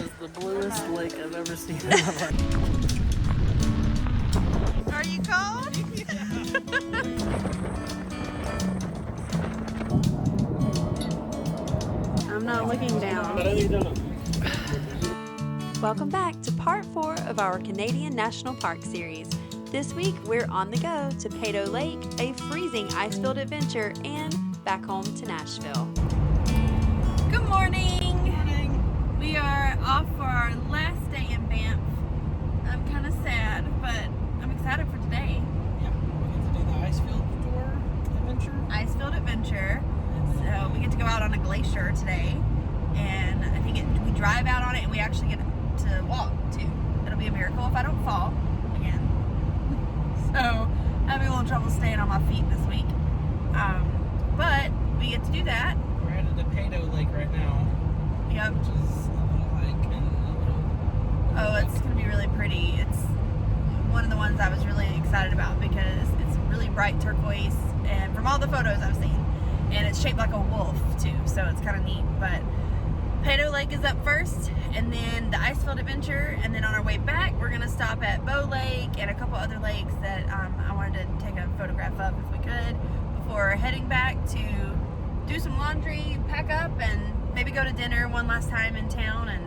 is the bluest lake I've ever seen in my life. Are you cold? I'm not looking down. Welcome back to part 4 of our Canadian National Park series. This week we're on the go to Peyto Lake, a freezing Icefield adventure, and back home to Nashville. Good morning! Good morning. We are off for our last day in Banff. I'm kind of sad, but I'm excited for today. Yeah, we get to do the Icefield tour adventure. Icefield adventure. So we get to go out on a glacier today, and I think we drive out on it, and we actually get to walk too. It'll be a miracle if I don't fall again. So I'm having a little trouble staying on my feet this week, but we get to do that. We're headed to Peyto Lake right now. Yep. Which is a little hike and a little. Oh, it's gonna be really pretty. It's one of the ones I was really excited about because it's really bright turquoise, and from all the photos I've seen, and it's shaped like a wolf too, so it's kind of neat. But Peyto Lake is up first, and then the Icefield adventure, and then on our way back we're gonna stop at Bow Lake and a couple other lakes that I wanted to take a photograph of if we could before heading back to do some laundry, pack up, and maybe go to dinner one last time in town. And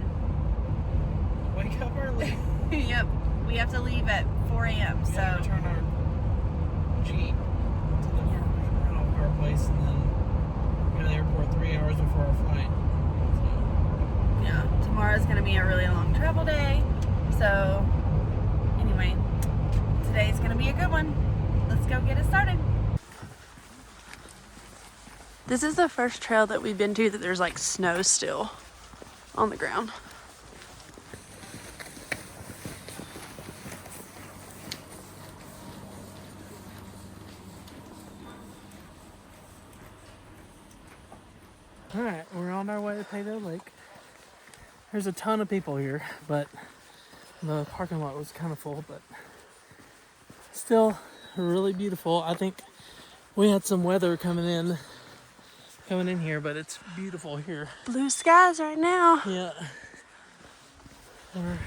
Wake up early. yep, we have to leave at 4 a.m. We gotta So return our Jeep to the rental car place, and then go to the airport 3 hours before our flight. yeah, tomorrow's gonna be a really long travel day. So anyway, today's gonna be a good one. Let's go get it started. This is the first trail that we've been to that there's like snow still on the ground. Alright, we're on our way to Peyto Lake. There's a ton of people here, but the parking lot was kind of full, but still really beautiful. I think we had some weather coming in here, but it's beautiful here. Blue skies right now. Yeah. We're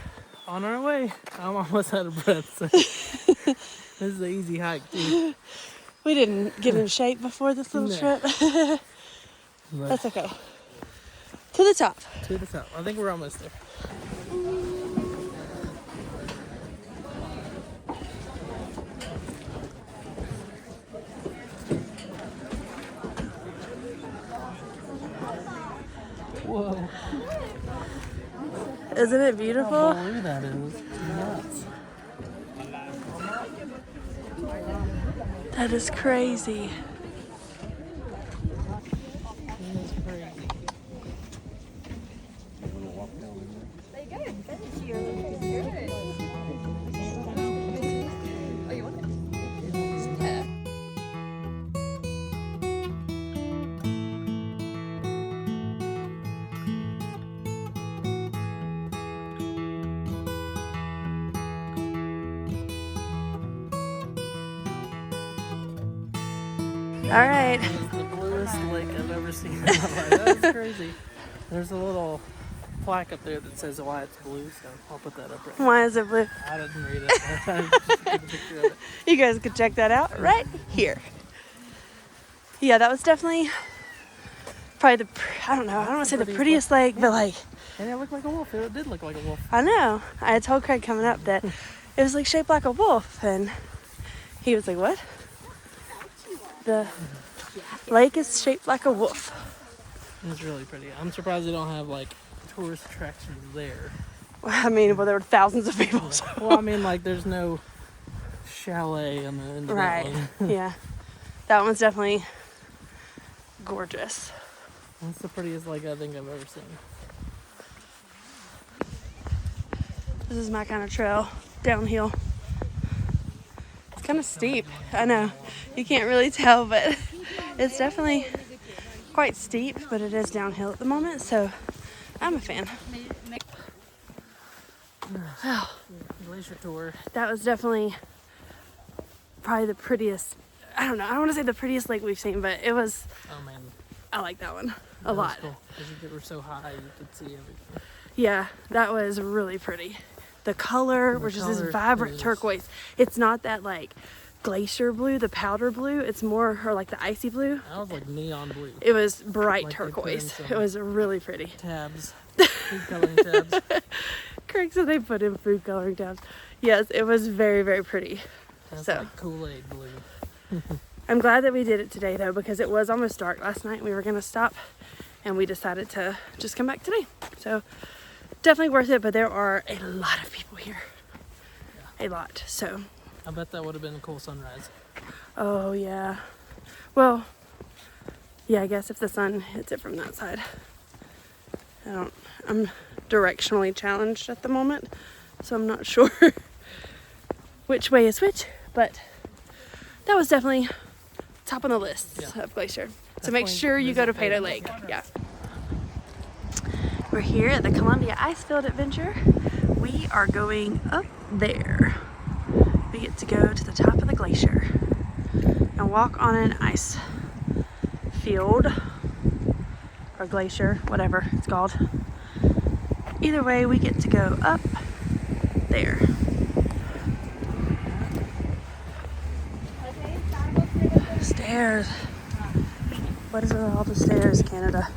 on our way. I'm almost out of breath. So this is an easy hike too. We didn't get in shape before this little No. trip. But That's okay. To the top. to the top. I think we're almost there. Whoa. Isn't it How beautiful? blue that is. Nuts. That is crazy. That's crazy. All right. It's the bluest lake I've ever seen in my life. That's crazy. There's a little plaque up there that says why it's blue, so I'll put that up right now. Why is it blue? I didn't read it. I just took a picture of it. You guys could check that out right here. Yeah, that was definitely probably I don't want to say the prettiest lake, but like, And it looked like a wolf. It did look like a wolf. I know. I had told Craig coming up that it was like shaped like a wolf, and he was like, what? The lake is shaped like a wolf. It's really pretty. I'm surprised they don't have like tourist attractions there. I mean, well, there were thousands of people. So. Well, I mean, like there's no chalet on the end of Right. that one. Yeah. That one's definitely gorgeous. That's the prettiest lake I think I've ever seen. This is my kind of trail, downhill. It's kind of steep. I know. You can't really tell, but it's definitely quite steep, but it is downhill at the moment, so I'm a fan. Glacier tour. That was definitely probably the prettiest. I don't know. I don't want to say the prettiest lake we've seen, but it was. Oh man, I like that one that a was lot. cool. Because you were so high, you could see everything. Yeah, that was really pretty. The color was just this vibrant turquoise. It's not that like glacier blue, the powder blue. It's more or like the icy blue. That was like neon blue. It was bright Like turquoise. It was really pretty. Tabs, food coloring tabs. Craig said they put in food coloring tabs. Yes, it was very, very pretty. That's So like Kool-Aid blue. I'm glad that we did it today though, because it was almost dark last night. We were gonna stop and we decided to just come back today. So definitely worth it, but there are a lot of people here. A lot. So I bet that would have been a cool sunrise. oh yeah. Well, yeah, I guess if the sun hits it from that side. I'm directionally challenged at the moment, so I'm not sure which way is which, but that was definitely top on the list of glacier. So make sure you go to Peyto Lake. Yeah. We're here at the Columbia Icefield Adventure. We are going up there. We get to go to the top of the glacier and walk on an ice field or glacier, whatever it's called. Either way, we get to go up there. Stairs. What is with all the stairs, Canada?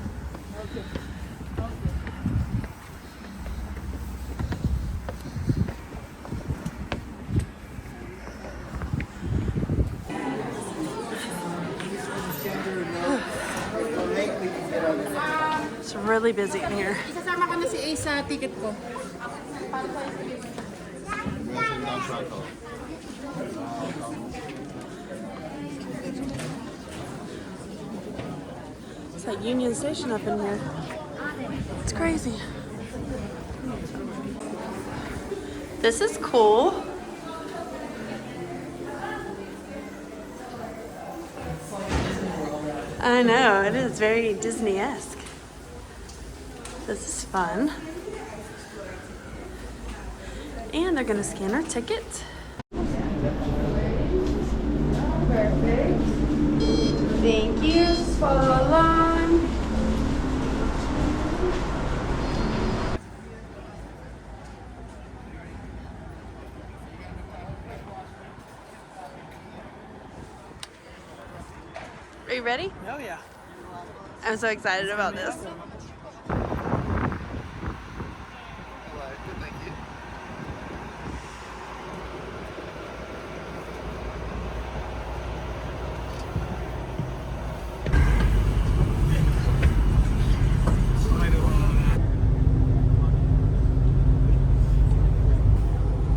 It's really busy in here. Isasama ko na si Ace sa ticket ko. It's like Union Station up in here. It's crazy. This is cool. I know, it is very Disney-esque. This is fun. And they're gonna scan our ticket. Perfect. Thank you. Just follow along. Are you ready? Oh yeah. I'm so excited about this.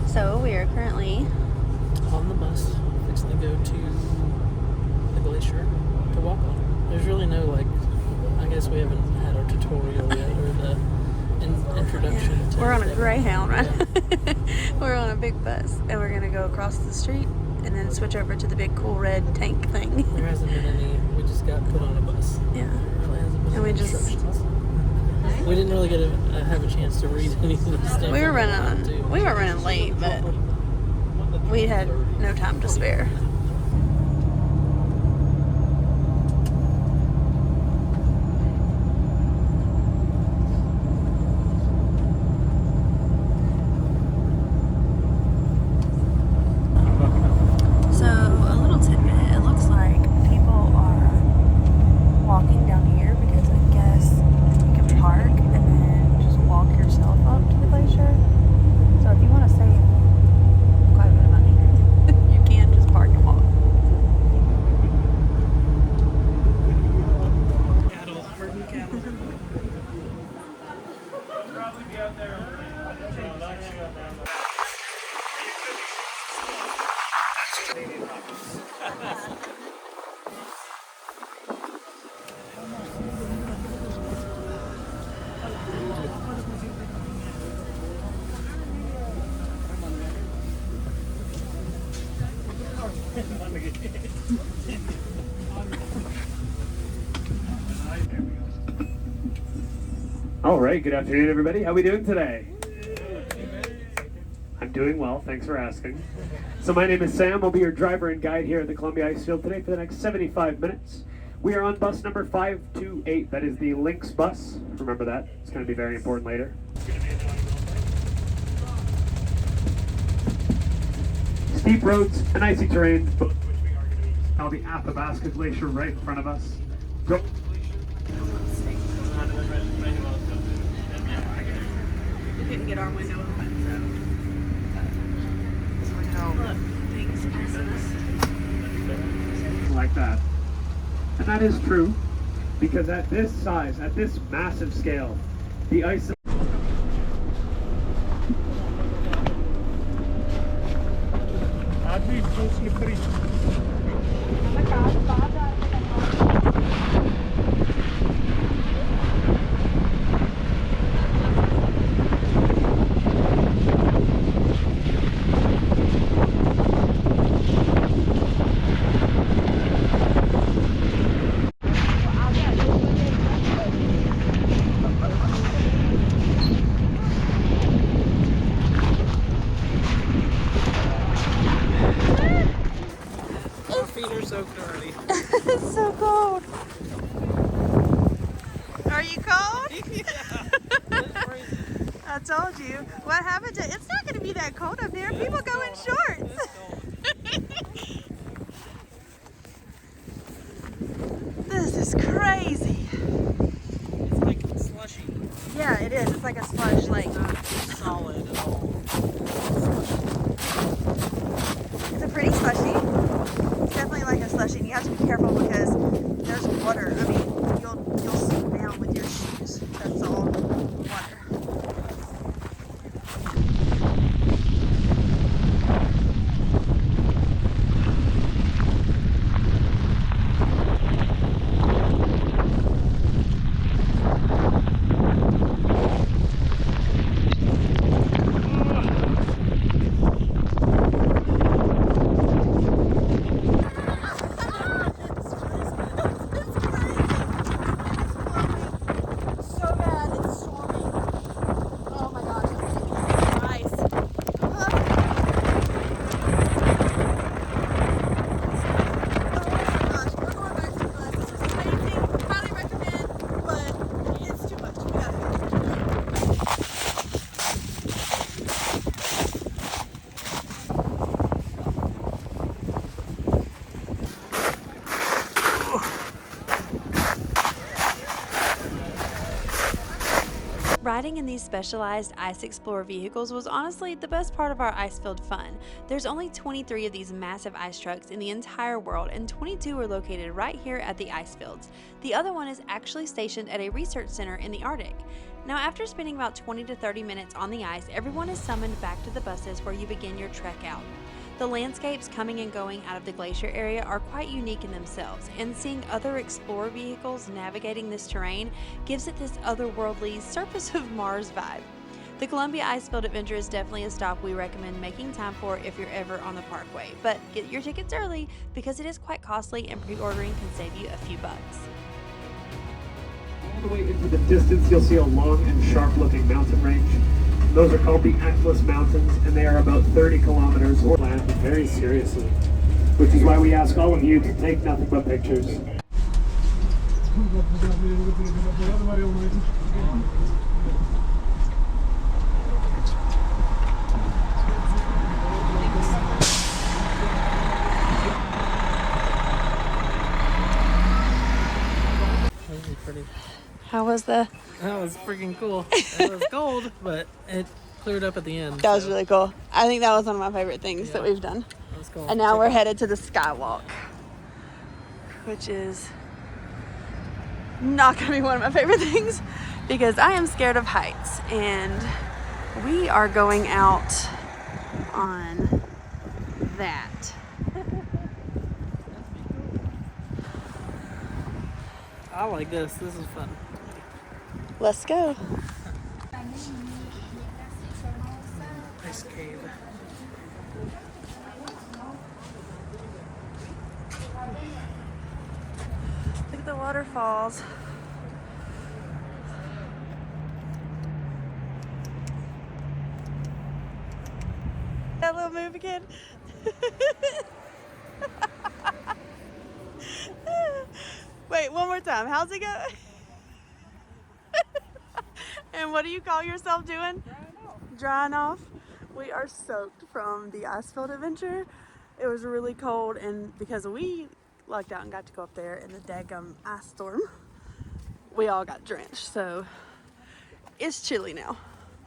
So we are currently On the bus, fixing to go to the glacier to walk on. There's really no like, I guess we haven't had our tutorial yet or the introduction to we're on a everything. Greyhound, right? We're on a big bus and we're gonna go across the street and then switch over to the big cool red tank thing. There hasn't been any, we just got put on a bus. Yeah. There really hasn't been And we any just- instructions. We didn't really get have a chance to read any of the stuff. We were running late, but we had no time to spare. So, a little tidbit, it looks like people are walking down here because I guess you can park and then just walk yourself up to the glacier. So if you want to save quite a bit of money, you can just park and walk. Cattle, herding cattle. All right, good afternoon, everybody. How we doing today? I'm doing well, thanks for asking. So my name is Sam. I'll be your driver and guide here at the Columbia Icefield today for the next 75 minutes. We are on bus number 528. That is the Lynx bus. Remember that. It's going to be very important later. Steep roads and icy terrain, both of which we are going to use. Now the Athabasca Glacier right in front of us. Go. We couldn't get our window open, so. Look, things passing us. Like that. And that is true, because at this size, at this massive scale, the ice... It's so cold. Are you cold? I told you. What happened to it's not going to be that cold up there. People go in shorts. This is crazy. It's like slushy. Yeah, it is. It's like a slush lake. Solid at all. It's a pretty slushy. It's definitely like a slushy. And you have to be careful because there's water. I mean, you'll sink down with your shoes. That's all water. Riding in these specialized Ice Explorer vehicles was honestly the best part of our Icefield fun. There's only 23 of these massive ice trucks in the entire world, and 22 are located right here at the Icefields. The other one is actually stationed at a research center in the Arctic. Now, after spending about 20 to 30 minutes on the ice, everyone is summoned back to the buses where you begin your trek out. The landscapes coming and going out of the glacier area are quite unique in themselves, and seeing other Explorer vehicles navigating this terrain gives it this otherworldly surface of Mars vibe. The Columbia Icefield Adventure is definitely a stop we recommend making time for if you're ever on the parkway, but get your tickets early because it is quite costly and pre-ordering can save you a few bucks. All the way into the distance, you'll see a long and sharp-looking mountain range. Those are called the Atlas Mountains, and they are about 30 kilometers or land very seriously, which is why we ask all of you to take nothing but pictures. That was pretty. How was the? That was freaking cool. It was cold, but it cleared up at the end. That was really cool. I think that was one of my favorite things that we've done. That was cool. And now we're headed to the skywalk, which is not going to be one of my favorite things because I am scared of heights. And we are going out on that. I like this. This is fun. Let's go. Nice cave. Look at the waterfalls. That little move again. Wait, one more time. How's it go? And what do you call yourself doing? Drying off. We are soaked from the Icefield adventure. It was really cold, and because we lucked out and got to go up there in the daggum ice storm, we all got drenched. So it's chilly now.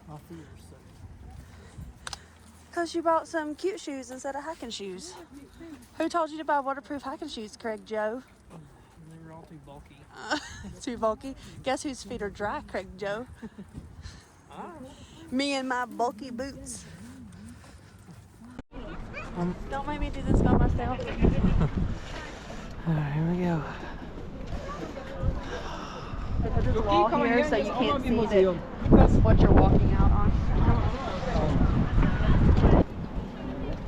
My feet are soaked. Because you bought some cute shoes instead of hiking shoes. Who told you to buy waterproof hiking shoes, Craig Joe? They were all too bulky. Too bulky. Guess whose feet are dry, Craig Joe? Me and my bulky boots. Don't make me do this by myself. Alright, here we go. There's a wall here so you can't see what you're walking out on.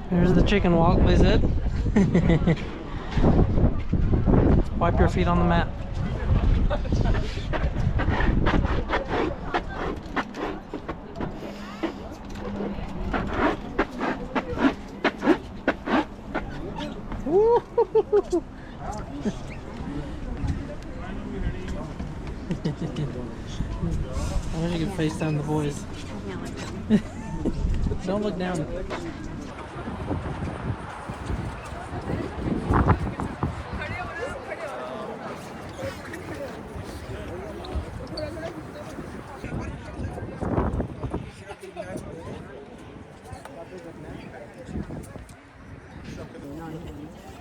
There's the chicken walk, they said. Wipe your feet on the mat. I wish you could FaceTime the boys. Don't look down.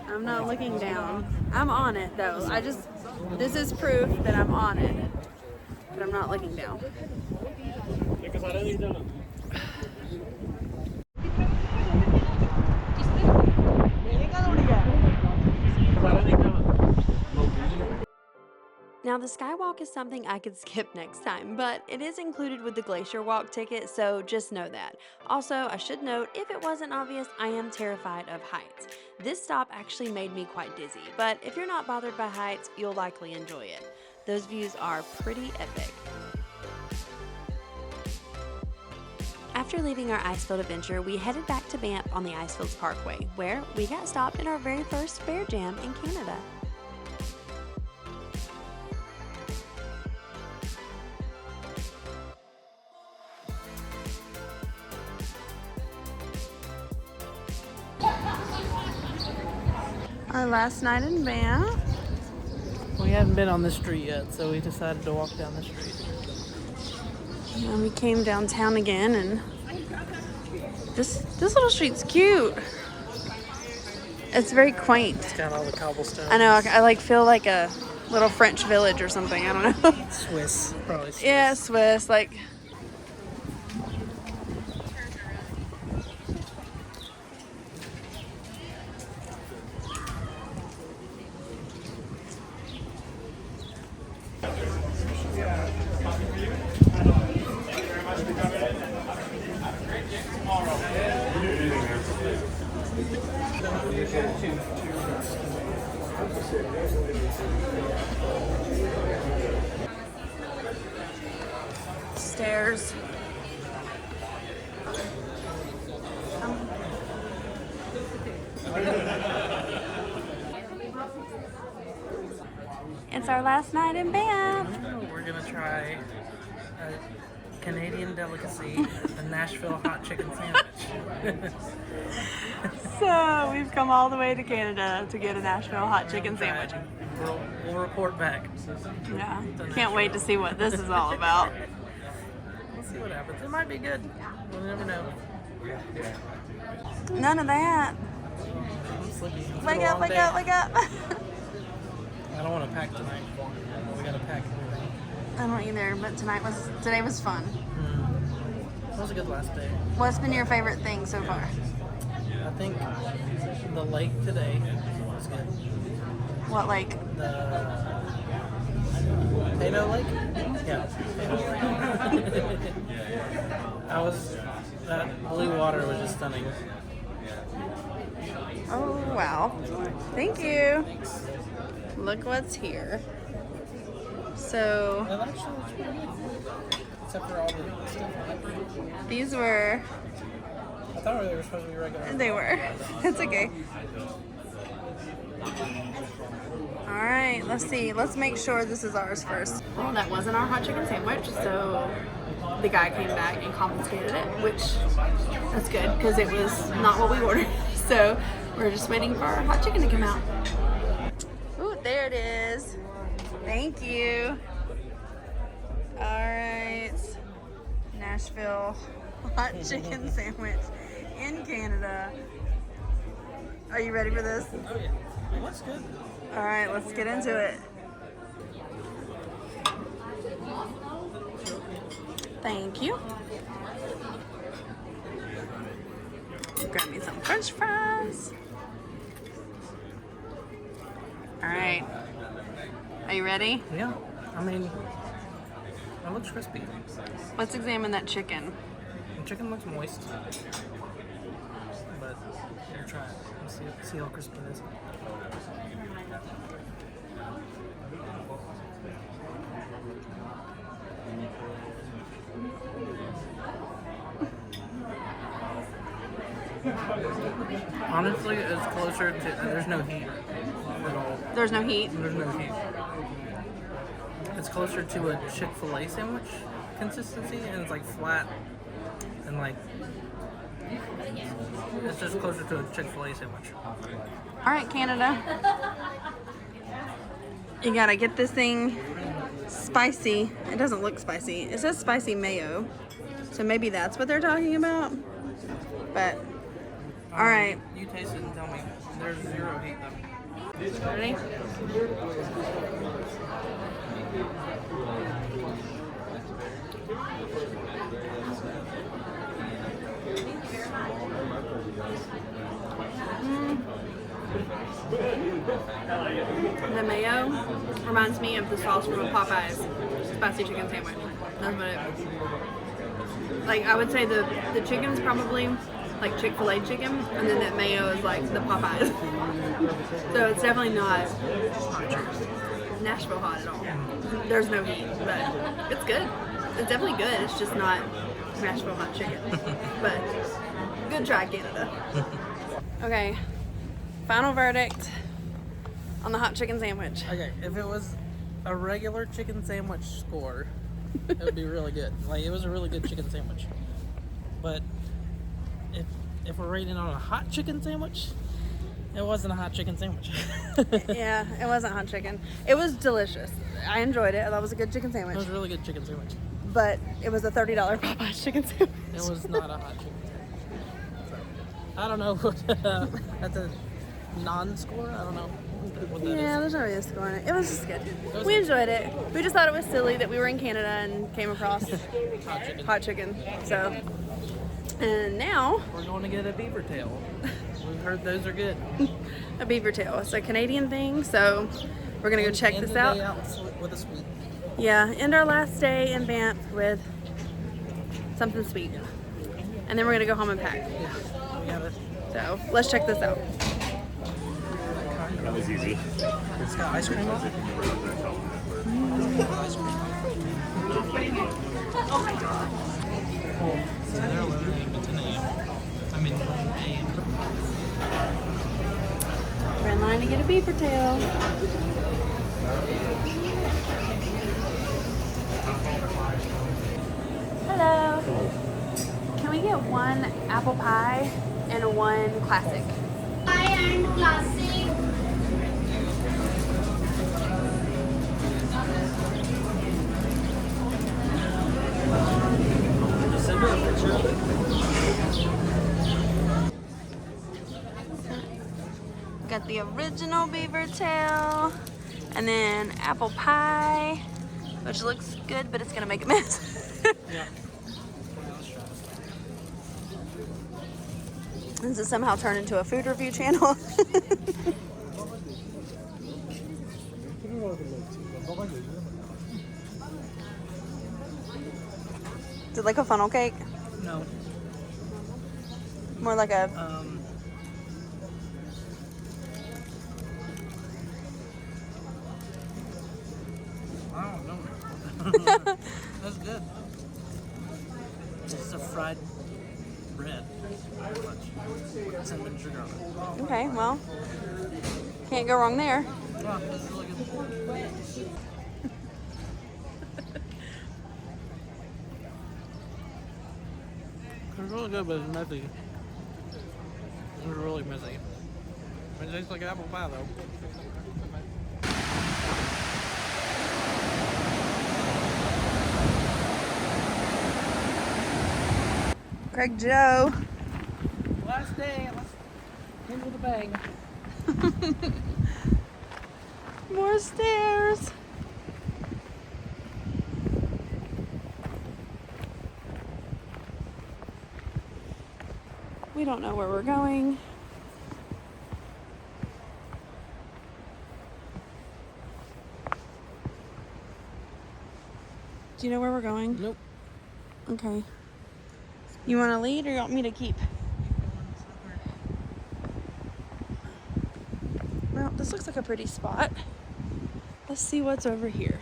I'm not looking down. I'm on it though. This is proof that I'm on it. But I'm not looking down. Now the skywalk is something I could skip next time, but it is included with the glacier walk ticket, so just know that. Also, I should note, if it wasn't obvious, I am terrified of heights. This stop actually made me quite dizzy, but if you're not bothered by heights, you'll likely enjoy it. Those views are pretty epic. After leaving our Icefield adventure, we headed back to Banff on the Icefields Parkway, where we got stopped in our very first bear jam in Canada. Our last night in Banff. We haven't been on this street yet, so we decided to walk down the street. And we came downtown again, and this little street's cute. It's very quaint. It's got all the cobblestones. I know, I like feel like a little French village or something, I don't know. Swiss, probably Swiss. Yeah, Swiss, like. Stairs. It's our last night in Banff. We're gonna try a Canadian delicacy, a Nashville hot chicken sandwich. So we've come all the way to Canada to get a Nashville hot chicken sandwich. We'll report back. Yeah, can't wait to see what this is all about. We'll see what happens. It might be good. We'll never know. None of that. I'm sleepy. It's been a Wake up, long wake day. up, wake up. I don't want to pack tonight. We gotta pack everything. I don't either, but today was fun. It was a good last day. What's been your favorite thing so far? I think the lake today was good. What, like? The Peyto Lake? Yeah, Peyto Lake. That blue water was just stunning. Oh, wow. Thank you. Look what's here. So, It actually looks pretty good. Except for all the stuff. these were, I thought they were supposed to be regular. they were. It's okay. All right, let's see. Let's make sure this is ours first. Well, that wasn't our hot chicken sandwich, so the guy came back and confiscated it, which that's good because it was not what we ordered. So we're just waiting for our hot chicken to come out. Ooh, there it is. Thank you. All right, Nashville hot chicken sandwich in Canada. Are you ready for this? Oh yeah, it looks good. All right, let's get into it. Thank you. Grab me some French fries. All right. Are you ready? Yeah, I mean, it looks crispy. Let's examine that chicken. The chicken looks moist, but here, try it. Let's see how crispy it is. Honestly, it's closer to. There's no heat at all. There's no heat. There's no heat. It's closer to a Chick-fil-A sandwich consistency, and it's like flat and like. It's just closer to a Chick-fil-A sandwich. All right, Canada. You gotta get this thing spicy. It doesn't look spicy. It says spicy mayo. So maybe that's what they're talking about. But, all right. You taste it and tell me. There's zero heat though. Ready? The mayo reminds me of the sauce from a Popeyes spicy chicken sandwich. That's what it. Like I would say the chicken's probably like Chick-fil-A chicken, and then that mayo is like the Popeyes. So it's definitely not Nashville hot at all. There's no heat, but it's good. It's definitely good. It's just not Nashville hot chicken. But good try, Canada. Okay, final verdict on the hot chicken sandwich. Okay, if it was a regular chicken sandwich score, it would be really good. Like, it was a really good chicken sandwich. But if we're rating on a hot chicken sandwich, it wasn't a hot chicken sandwich. Yeah, it wasn't hot chicken. It was delicious. I enjoyed it. I thought it was a good chicken sandwich. It was a really good chicken sandwich. But it was a $30 Popeyes chicken sandwich. It was not a hot chicken sandwich. So, I don't know what that's a non-score. I don't know what that Yeah, is. there's not really a score in it. It was just good. was We good. enjoyed it. We just thought it was silly that we were in Canada and came across Hot chicken. hot chicken. So, and now We're going to get a beaver tail. We've heard those are good. a beaver tail. It's a Canadian thing. So we're gonna go check End this the out. day out with a sweet. Yeah, end our last day in Banff with something sweet, and then we're gonna go home and pack. Yeah, we got it. So let's check this out. That was easy. It's got ice cream on it. Ice cream. So they're loading at 10 a.m. I mean, 11 a.m. We're in line to get a beaver tail. Hello. Can we get one apple pie and one classic? Pie and classic. Got the original beaver tail, and then apple pie, which looks good, but it's gonna make a mess. Yeah. Does it somehow turn into a food review channel? Is it like a funnel cake? No. More like a I don't know. That's good. It's a fried bread. With cinnamon sugar on it. Okay, well, can't go wrong there. Yeah, it's really good. It's really good, but it's messy. It's really messy. It tastes like apple pie, though. Craig Joe. Last day, let's end with a bang. More stairs. We don't know where we're going. Do you know where we're going? Nope. Okay. You want to lead or you want me to keep? Well, this looks like a pretty spot. Let's see what's over here.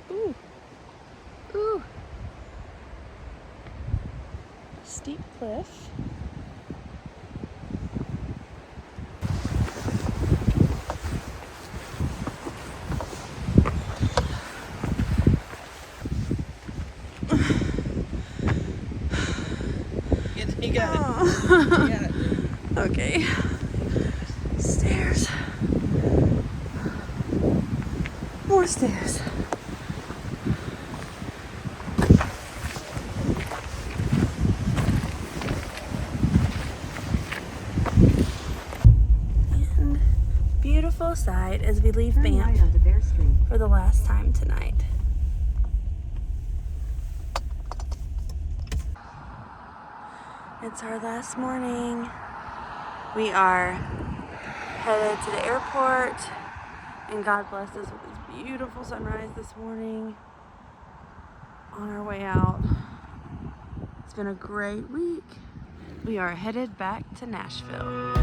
Ooh. Ooh. A steep cliff. You got it. Oh. You got it. Okay. Stairs. More stairs. And beautiful sight as we leave Banff for the last time tonight. It's our last morning. We are headed to the airport, and God bless us with this beautiful sunrise this morning on our way out. It's been a great week. We are headed back to Nashville.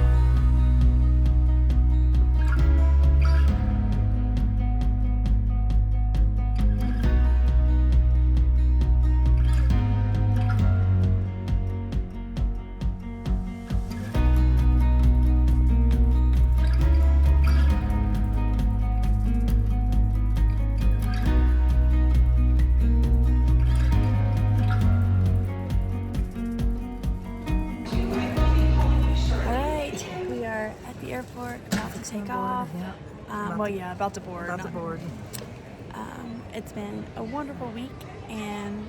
Airport, about to take off. About to board. About to board. It's been a wonderful week, and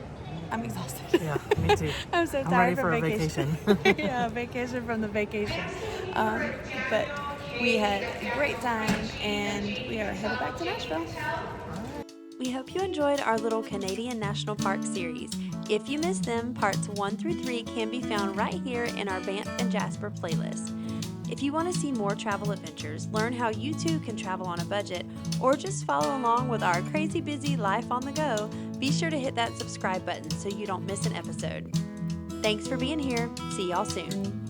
I'm exhausted. Yeah, me too. I'm so I'm tired ready for a vacation. Yeah, vacation from the vacation. But we had a great time, and we are headed back to Nashville. We hope you enjoyed our little Canadian National Park series. If you missed them, parts 1 through 3 can be found right here in our Banff and Jasper playlist. If you want to see more travel adventures, learn how you too can travel on a budget, or just follow along with our crazy busy life on the go, be sure to hit that subscribe button so you don't miss an episode. Thanks for being here. See y'all soon.